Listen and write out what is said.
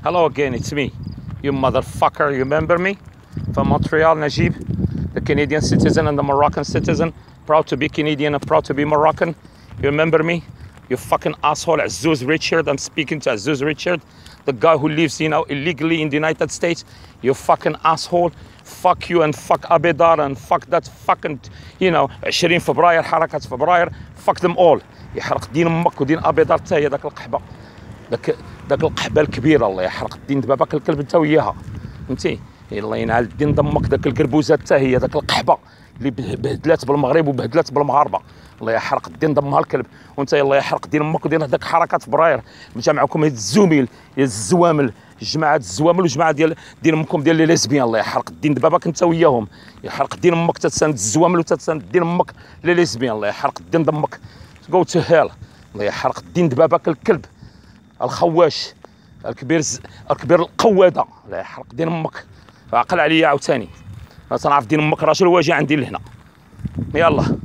Hello again, it's me. You motherfucker, you remember me? From Montreal, Najib, the Canadian citizen and the Moroccan citizen. Proud to be Canadian and proud to be Moroccan. You remember me? You fucking asshole, Azzouz Richard. I'm speaking to Azzouz Richard, the guy who lives, illegally in the United States. You fucking asshole. Fuck you and fuck Abidar and fuck that fucking, 20 فبراير, حركة فبراير. Fuck them all. يحرق دين امك ودين ابيضار حتى هي ذاك القحبه، ذاك القحبه الكبيره. الله يحرق الدين دبابك الكلب انت وياها، فهمتي؟ الله ينعل الدين دمك ذاك الكربوزه حتى هي ذاك القحبه اللي بهدلات بالمغرب وبهدلات بالمغاربه. الله يحرق الدين دمها الكلب، وانت الله يحرق دين امك ودين هذاك حركات فبراير. جمعكم هاد الزوميل يا الزوامل، جماعه الزوامل وجماعه ديال امكم ديال لي ليزبيان. الله يحرق الدين دبابك انت وياهم، يحرق دين امك تتساند الزوامل وتتساند دين امك لي ليزبيان. الله يحرق الدين دمك. جو تو هيل. الله يحرق الدين دبابك الكلب الخواش الكبير القواده. الله يحرق دين امك. عقل عليا عاوتاني، انا تنعرف دين امك راجل واجي عندي لهنا. يلا.